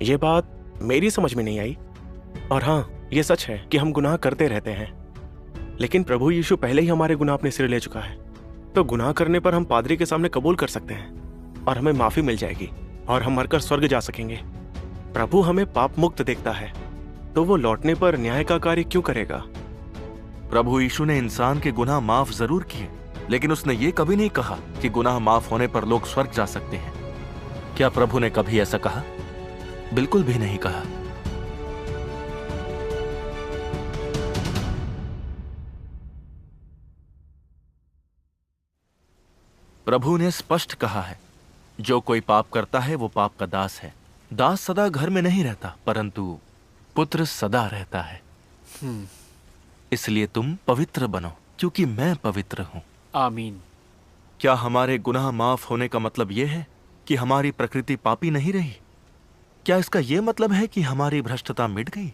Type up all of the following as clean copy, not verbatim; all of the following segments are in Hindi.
ये बात मेरी समझ में नहीं आई। और हाँ, ये सच है कि हम गुनाह करते रहते हैं, लेकिन प्रभु यीशु पहले ही हमारे गुनाह अपने सिर ले चुका है। तो गुनाह करने पर हम पादरी के सामने कबूल कर सकते हैं और हमें माफी मिल जाएगी और हम मरकर स्वर्ग जा सकेंगे। प्रभु हमें पाप मुक्त देखता है, तो वो लौटने पर न्याय का कार्य क्यों करेगा? प्रभु यीशु ने इंसान के गुनाह माफ जरूर किए, लेकिन उसने ये कभी नहीं कहा कि गुनाह माफ होने पर लोग स्वर्ग जा सकते हैं। क्या प्रभु ने कभी ऐसा कहा? बिल्कुल भी नहीं कहा। प्रभु ने स्पष्ट कहा है, जो कोई पाप करता है वो पाप का दास है। दास सदा घर में नहीं रहता, परंतु पुत्र सदा रहता है। इसलिए तुम पवित्र बनो, क्योंकि मैं पवित्र हूं। आमीन। क्या हमारे गुनाह माफ होने का मतलब यह है कि हमारी प्रकृति पापी नहीं रही? क्या इसका यह मतलब है कि हमारी भ्रष्टता मिट गई?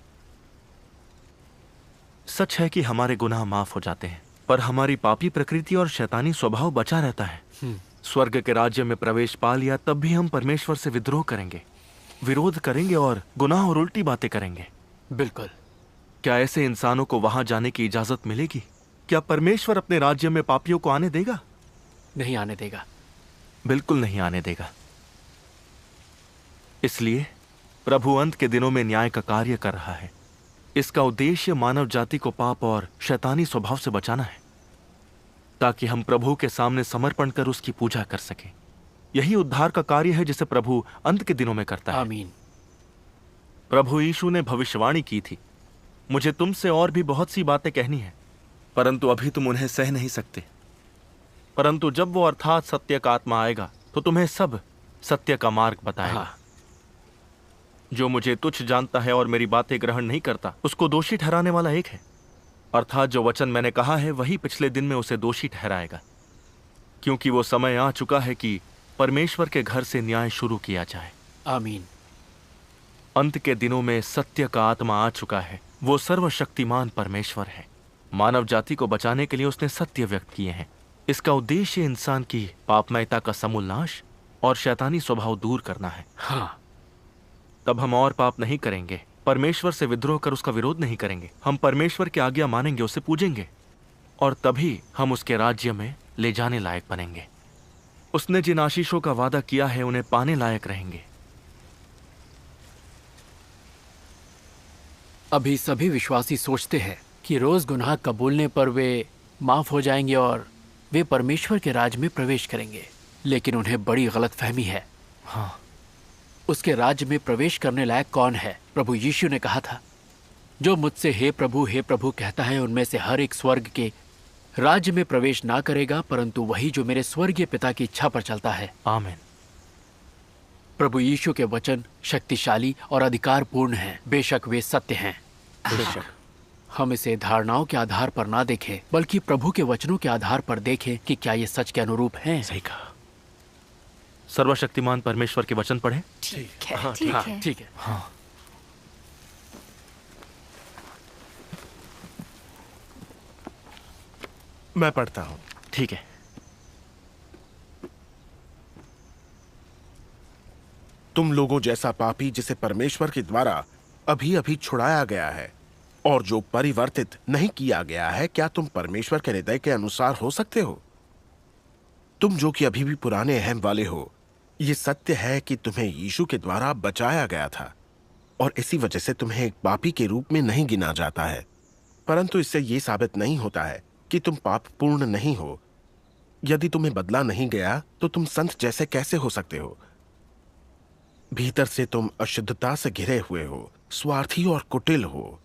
सच है कि हमारे गुनाह माफ हो जाते हैं, पर हमारी पापी प्रकृति और शैतानी स्वभाव बचा रहता है। स्वर्ग के राज्य में प्रवेश पा लिया तब भी हम परमेश्वर से विद्रोह करेंगे, विरोध करेंगे और गुनाह और उल्टी बातें करेंगे। बिल्कुल। क्या ऐसे इंसानों को वहां जाने की इजाजत मिलेगी? क्या परमेश्वर अपने राज्य में पापियों को आने देगा? नहीं आने देगा। बिल्कुल नहीं आने देगा। इसलिए प्रभु अंत के दिनों में न्याय का कार्य कर रहा है। इसका उद्देश्य मानव जाति को पाप और शैतानी स्वभाव से बचाना है, ताकि हम प्रभु के सामने समर्पण कर उसकी पूजा कर सकें। यही उद्धार का कार्य है जिसे प्रभु अंत के दिनों में करता है। आमीन। प्रभु यीशु ने भविष्यवाणी की थी, मुझे तुमसे और भी बहुत सी बातें कहनी है, परंतु अभी तुम उन्हें सह नहीं सकते। परंतु जब वो अर्थात सत्य का आत्मा आएगा तो तुम्हें सब सत्य का मार्ग बताएगा। हाँ। जो मुझे तुच्छ जानता है और मेरी बातें ग्रहण नहीं करता, उसको दोषी ठहराने वाला एक है, अर्थात जो वचन मैंने कहा है वही पिछले दिन में उसे दोषी ठहराएगा। क्योंकि वो समय आ चुका है कि परमेश्वर के घर से न्याय शुरू किया जाए। आमीन। अंत के दिनों में सत्य का आत्मा आ चुका है। वो सर्वशक्तिमान परमेश्वर है। मानव जाति को बचाने के लिए उसने सत्य व्यक्त किए हैं। इसका उद्देश्य इंसान की पापमयता का समूल नाश और शैतानी स्वभाव दूर करना है। हाँ। तब हम और पाप नहीं करेंगे, परमेश्वर से विद्रोह कर उसका विरोध नहीं करेंगे। हम परमेश्वर की आज्ञा मानेंगे, उसे पूजेंगे, और तभी हम उसके राज्य में ले जाने लायक बनेंगे। उसने जिन आशीषों का वादा किया है उन्हें पाने लायक रहेंगे। अभी सभी विश्वासी सोचते हैं कि रोज गुनाह कबूलने पर वे माफ हो जाएंगे और वे परमेश्वर के राज में प्रवेश करेंगे, लेकिन उन्हें बड़ी गलतफहमी है। हाँ, उसके राज्य में प्रवेश करने लायक कौन है? प्रभु यीशु ने कहा था, जो मुझसे हे प्रभु कहता है, उनमें से हर एक स्वर्ग के राज्य में प्रवेश ना करेगा, परंतु वही जो मेरे स्वर्गीय पिता की इच्छा पर चलता है। आमीन। प्रभु यीशु के वचन शक्तिशाली और अधिकारपूर्ण हैं। बेशक वे सत्य हैं। बेशक। हम इसे धारणाओं के आधार पर ना देखें, बल्कि प्रभु के वचनों के आधार पर देखें कि क्या ये सच के अनुरूप हैं। सही कहा। सर्वशक्तिमान परमेश्वर के वचन पढ़ें। ठीक है। हाँ, ठीक है। ठीक है। हाँ। मैं पढ़ता हूं। ठीक है। तुम लोगों जैसा पापी जिसे परमेश्वर के द्वारा अभी अभी छुड़ाया गया है और जो परिवर्तित नहीं किया गया है, क्या तुम परमेश्वर के हृदय के अनुसार हो सकते हो? तुम जो कि अभी भी पुराने अहम वाले हो, ये सत्य है कि तुम्हें यीशु के द्वारा बचाया गया था और इसी वजह से तुम्हें एक पापी के रूप में नहीं गिना जाता है। परंतु इससे यह साबित नहीं होता है कि तुम पाप पूर्ण नहीं हो। यदि तुम्हें बदला नहीं गया तो तुम संत जैसे कैसे हो सकते हो? भीतर से तुम अशुद्धता से घिरे हुए हो, स्वार्थी और कुटिल हो,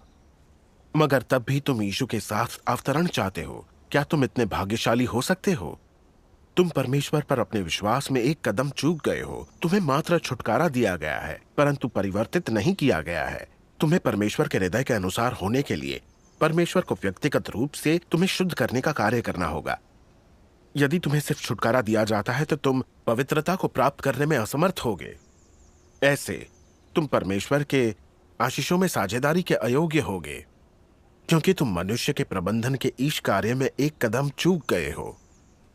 मगर तब भी तुम यीशु के साथ अवतरण चाहते हो। क्या तुम इतने भाग्यशाली हो सकते हो? तुम परमेश्वर पर अपने विश्वास में एक कदम चूक गए हो। तुम्हें मात्र छुटकारा दिया गया है, परंतु परिवर्तित नहीं किया गया है। तुम्हें परमेश्वर के हृदय के अनुसार होने के लिए परमेश्वर को व्यक्तिगत रूप से तुम्हें शुद्ध करने का कार्य करना होगा। यदि तुम्हें सिर्फ छुटकारा दिया जाता है तो तुम पवित्रता को प्राप्त करने में असमर्थ होगे। ऐसे तुम परमेश्वर के आशीषों में साझेदारी के अयोग्य होगे, क्योंकि तुम मनुष्य के प्रबंधन के ईश कार्य में एक कदम चूक गए हो,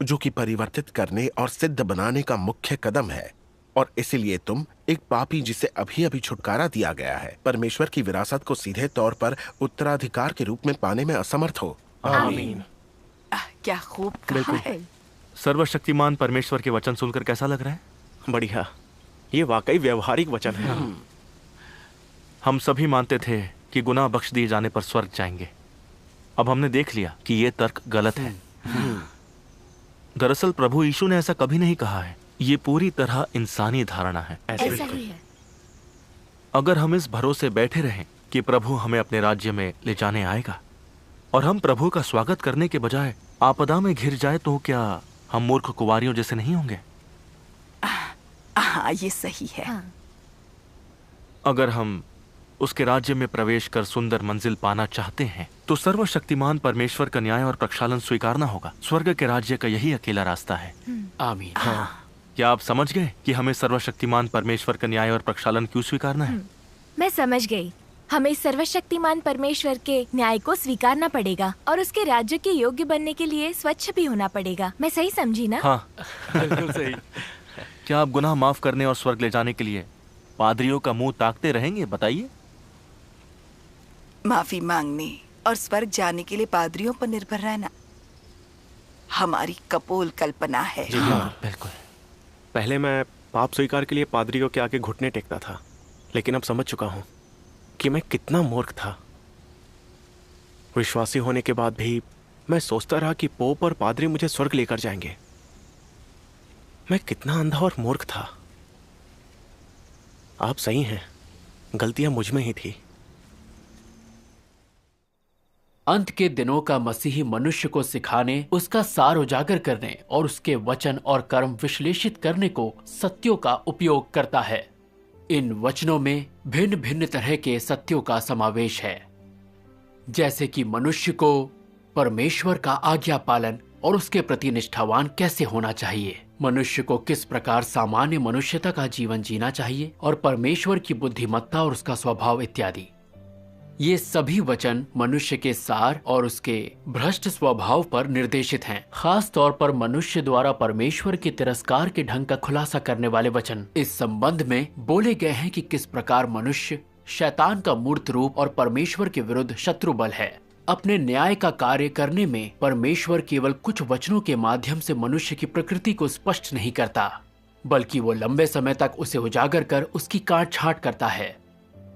जो कि परिवर्तित करने और सिद्ध बनाने का मुख्य कदम है। और इसीलिए तुम एक पापी जिसे अभी अभी छुटकारा दिया गया है परमेश्वर की विरासत को सीधे तौर पर उत्तराधिकार के रूप में पाने में असमर्थ हो। आमीन। क्या खूब कहा है। सर्वशक्तिमान परमेश्वर के वचन सुनकर कैसा लग रहा है? बढ़िया, ये वाकई व्यवहारिक वचन है। हम सभी मानते थे कि गुनाह बख्श दिए जाने पर स्वर्ग जाएंगे। अब हमने देख लिया कि यह तर्क गलत है। दरअसल प्रभु यीशु ने ऐसा कभी नहीं कहा है। ये पूरी तरह इंसानी धारणा है। ऐसा ही है। अगर हम इस भरोसे बैठे रहें कि प्रभु हमें अपने राज्य में ले जाने आएगा और हम प्रभु का स्वागत करने के बजाय आपदा में घिर जाए, तो क्या हम मूर्ख कुंवारियों जैसे नहीं होंगे? हाँ, ये सही है। हाँ। अगर हम उसके राज्य में प्रवेश कर सुंदर मंजिल पाना चाहते हैं तो सर्वशक्तिमान परमेश्वर का न्याय और प्रक्षालन स्वीकारना होगा। स्वर्ग के राज्य का यही अकेला रास्ता है। आमीन। क्या आप समझ गए कि हमें सर्वशक्तिमान परमेश्वर का न्याय और प्रक्षालन क्यों स्वीकारना है? मैं समझ गई। हमें सर्वशक्तिमान परमेश्वर के न्याय को स्वीकारना पड़ेगा और उसके राज्य के योग्य बनने के लिए स्वच्छ भी होना पड़ेगा। मैं सही समझी ना? हाँ, बिल्कुल सही। क्या आप गुनाह माफ करने और स्वर्ग ले जाने के लिए पादरियों का मुंह ताकते रहेंगे? बताइए। माफी मांगने और स्वर्ग जाने के लिए पादरियों पर निर्भर रहना हमारी कपोल कल्पना है। जी हाँ, बिल्कुल। पहले मैं पाप स्वीकार के लिए पादरियों के आगे घुटने टेकता था, लेकिन अब समझ चुका हूं कि मैं कितना मूर्ख था। विश्वासी होने के बाद भी मैं सोचता रहा कि पोप और पादरी मुझे स्वर्ग लेकर जाएंगे। मैं कितना अंधा और मूर्ख था। आप सही हैं, गलतियां मुझ में ही थी। अंत के दिनों का मसीही मनुष्य को सिखाने, उसका सार उजागर करने और उसके वचन और कर्म विश्लेषित करने को सत्यों का उपयोग करता है। इन वचनों में भिन्न भिन्न तरह के सत्यों का समावेश है, जैसे कि मनुष्य को परमेश्वर का आज्ञा पालन और उसके प्रति निष्ठावान कैसे होना चाहिए, मनुष्य को किस प्रकार सामान्य मनुष्यता का जीवन जीना चाहिए और परमेश्वर की बुद्धिमत्ता और उसका स्वभाव इत्यादि। ये सभी वचन मनुष्य के सार और उसके भ्रष्ट स्वभाव पर निर्देशित हैं। खास तौर पर मनुष्य द्वारा परमेश्वर के तिरस्कार के ढंग का खुलासा करने वाले वचन इस संबंध में बोले गए हैं कि किस प्रकार मनुष्य शैतान का मूर्त रूप और परमेश्वर के विरुद्ध शत्रु बल है। अपने न्याय का कार्य करने में परमेश्वर केवल कुछ वचनों के माध्यम से मनुष्य की प्रकृति को स्पष्ट नहीं करता, बल्कि वो लंबे समय तक उसे उजागर कर उसकी काट छांट करता है।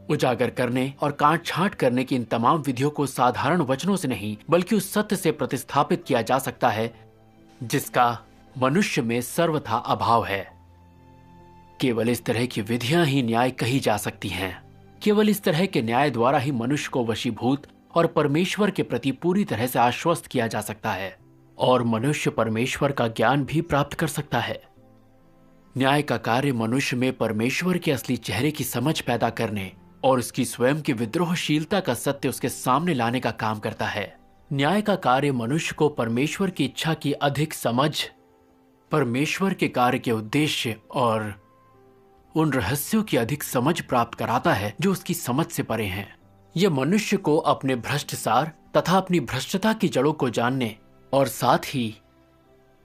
उजागर करने और काट छांट करने की इन तमाम विधियों को साधारण वचनों से नहीं, बल्कि उस सत्य से प्रतिस्थापित किया जा सकता है जिसका मनुष्य में सर्वथा अभाव है। केवल इस तरह की विधियां ही न्याय कही जा सकती हैं। केवल इस तरह के न्याय द्वारा ही मनुष्य को वशीभूत और परमेश्वर के प्रति पूरी तरह से आश्वस्त किया जा सकता है और मनुष्य परमेश्वर का ज्ञान भी प्राप्त कर सकता है। न्याय का कार्य मनुष्य में परमेश्वर के असली चेहरे की समझ पैदा करने और उसकी स्वयं की विद्रोहशीलता का सत्य उसके सामने लाने का काम करता है। न्याय का कार्य मनुष्य को परमेश्वर की इच्छा की अधिक समझ, परमेश्वर के कार्य के उद्देश्य और उन रहस्यों की अधिक समझ प्राप्त कराता है जो उसकी समझ से परे हैं। यह मनुष्य को अपने भ्रष्ट सार तथा अपनी भ्रष्टता की जड़ों को जानने और साथ ही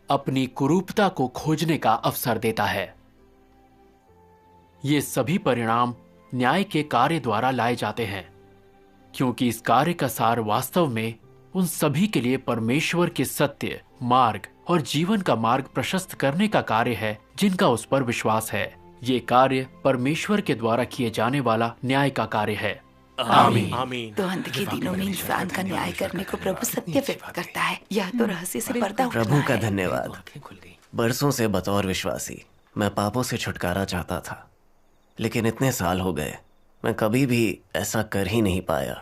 अपनी कुरूपता को खोजने का अवसर देता है। ये सभी परिणाम न्याय के कार्य द्वारा लाए जाते हैं, क्योंकि इस कार्य का सार वास्तव में उन सभी के लिए परमेश्वर के सत्य, मार्ग और जीवन का मार्ग प्रशस्त करने का कार्य है जिनका उस पर विश्वास है। ये कार्य परमेश्वर के द्वारा किए जाने वाला न्याय का कार्य है। आमीन। आमीन। तो अंत के दिनों में इंसान का न्याय करने को प्रभु सत्य व्यक्त करता है। यह तो रहस्य से पर्दा उठना प्रभु का है। धन्यवाद। बरसों से बतौर विश्वासी मैं पापों से छुटकारा चाहता था, लेकिन इतने साल हो गए मैं कभी भी ऐसा कर ही नहीं पाया।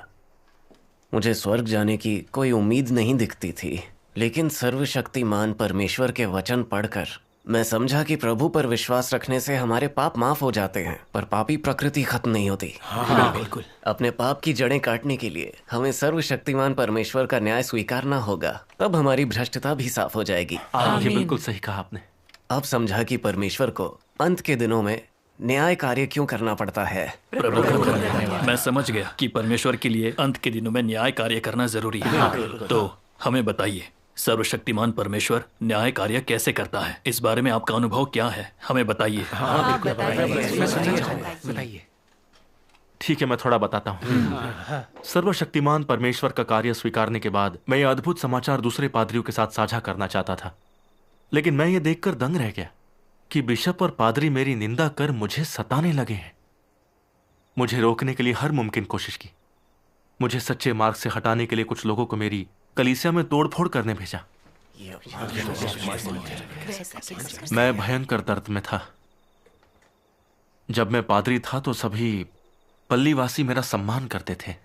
मुझे स्वर्ग जाने की कोई उम्मीद नहीं दिखती थी, लेकिन सर्वशक्तिमान परमेश्वर के वचन पढ़कर मैं समझा कि प्रभु पर विश्वास रखने से हमारे पाप माफ हो जाते हैं, पर पापी प्रकृति खत्म नहीं होती। हाँ, बिल्कुल। अपने पाप की जड़ें काटने के लिए हमें सर्वशक्तिमान परमेश्वर का न्याय स्वीकारना होगा, तब हमारी भ्रष्टता भी साफ हो जाएगी। ये बिल्कुल सही कहा आपने। अब समझा कि परमेश्वर को अंत के दिनों में न्याय कार्य क्यों करना पड़ता है। मैं समझ गया कि परमेश्वर के लिए अंत के दिनों में न्याय कार्य करना जरूरी है। तो हमें बताइए, सर्वशक्तिमान परमेश्वर न्याय कार्य कैसे करता है, इस बारे में आपका अनुभव क्या है, हमें बताइए। बताइए। ठीक है, मैं थोड़ा बताता हूँ। सर्वशक्तिमान परमेश्वर का कार्य स्वीकारने के बाद मैं ये अद्भुत समाचार दूसरे पादरियों के साथ साझा करना चाहता था, लेकिन मैं ये देखकर दंग रह गया कि बिशप और पादरी मेरी निंदा कर मुझे सताने लगे हैं। मुझे रोकने के लिए हर मुमकिन कोशिश की। मुझे सच्चे मार्ग से हटाने के लिए कुछ लोगों को मेरी कलीसिया में तोड़फोड़ करने भेजा। मैं भयंकर दर्द में था। जब मैं पादरी था तो सभी पल्लीवासी मेरा सम्मान करते थे।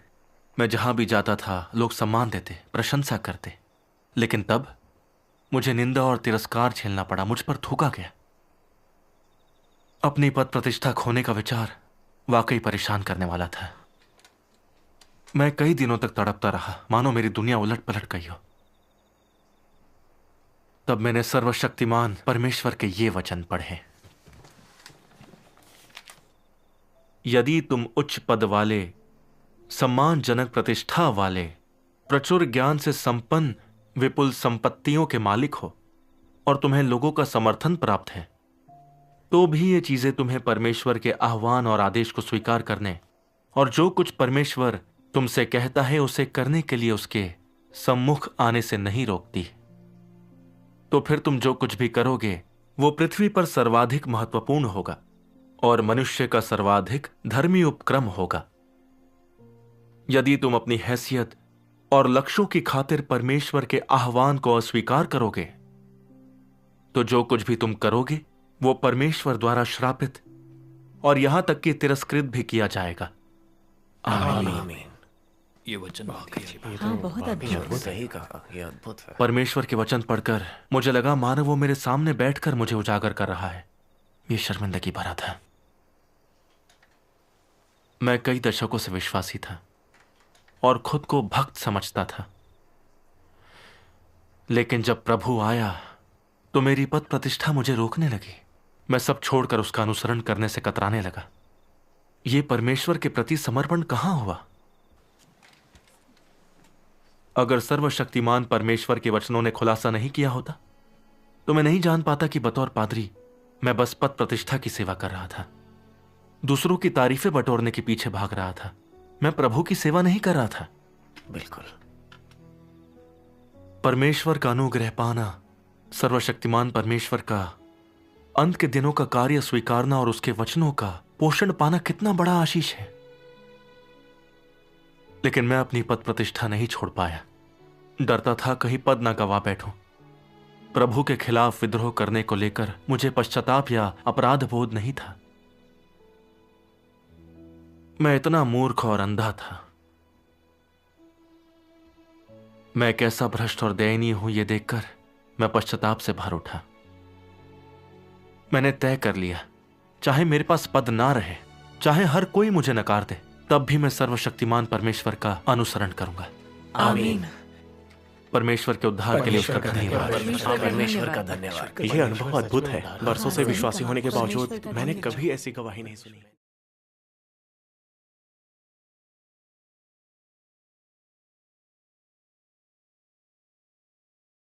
मैं जहां भी जाता था लोग सम्मान देते, प्रशंसा करते। लेकिन तब मुझे निंदा और तिरस्कार झेलना पड़ा, मुझ पर थूका गया। अपनी पद प्रतिष्ठा खोने का विचार वाकई परेशान करने वाला था। मैं कई दिनों तक तड़पता रहा, मानो मेरी दुनिया उलट पलट गई हो। तब मैंने सर्वशक्तिमान परमेश्वर के ये वचन पढ़े। यदि तुम उच्च पद वाले, सम्मानजनक प्रतिष्ठा वाले, प्रचुर ज्ञान से संपन्न, विपुल संपत्तियों के मालिक हो और तुम्हें लोगों का समर्थन प्राप्त है, तो भी ये चीजें तुम्हें परमेश्वर के आह्वान और आदेश को स्वीकार करने और जो कुछ परमेश्वर तुमसे कहता है उसे करने के लिए उसके सम्मुख आने से नहीं रोकती, तो फिर तुम जो कुछ भी करोगे वो पृथ्वी पर सर्वाधिक महत्वपूर्ण होगा और मनुष्य का सर्वाधिक धर्मी उपक्रम होगा। यदि तुम अपनी हैसियत और लक्ष्यों की खातिर परमेश्वर के आह्वान को अस्वीकार करोगे, तो जो कुछ भी तुम करोगे वो परमेश्वर द्वारा श्रापित और यहां तक कि तिरस्कृत भी किया जाएगा। आमीन। ये वचन बहुत अद्भुत। सही कहा, ये अद्भुत है। परमेश्वर के वचन पढ़कर मुझे लगा मानो वो मेरे सामने बैठकर मुझे उजागर कर रहा है। ये शर्मिंदगी भरा था। मैं कई दशकों से विश्वासी था और खुद को भक्त समझता था, लेकिन जब प्रभु आया तो मेरी पद प्रतिष्ठा मुझे रोकने लगी। मैं सब छोड़कर उसका अनुसरण करने से कतराने लगा। यह परमेश्वर के प्रति समर्पण कहां हुआ? अगर सर्वशक्तिमान परमेश्वर के वचनों ने खुलासा नहीं किया होता तो मैं नहीं जान पाता कि बतौर पादरी मैं बस पद प्रतिष्ठा की सेवा कर रहा था, दूसरों की तारीफें बटोरने के पीछे भाग रहा था। मैं प्रभु की सेवा नहीं कर रहा था। बिल्कुल। परमेश्वर का अनुग्रह पाना, सर्वशक्तिमान परमेश्वर का अंत के दिनों का कार्य स्वीकारना और उसके वचनों का पोषण पाना कितना बड़ा आशीष है। लेकिन मैं अपनी पद प्रतिष्ठा नहीं छोड़ पाया। डरता था कहीं पद ना गवा बैठूं। प्रभु के खिलाफ विद्रोह करने को लेकर मुझे पश्चाताप या अपराध बोध नहीं था। मैं इतना मूर्ख और अंधा था। मैं कैसा भ्रष्ट और दयनीय हूं यह देखकर मैं पश्चाताप से भर उठा। मैंने तय कर लिया, चाहे मेरे पास पद ना रहे, चाहे हर कोई मुझे नकार दे, तब भी मैं सर्वशक्तिमान परमेश्वर का अनुसरण करूंगा। आमीन। परमेश्वर के उद्धार के लिए उसका धन्यवाद। परमेश्वर का धन्यवाद। ये अनुभव अद्भुत है। बरसों से विश्वासी होने के बावजूद मैंने कभी ऐसी गवाही नहीं सुनी।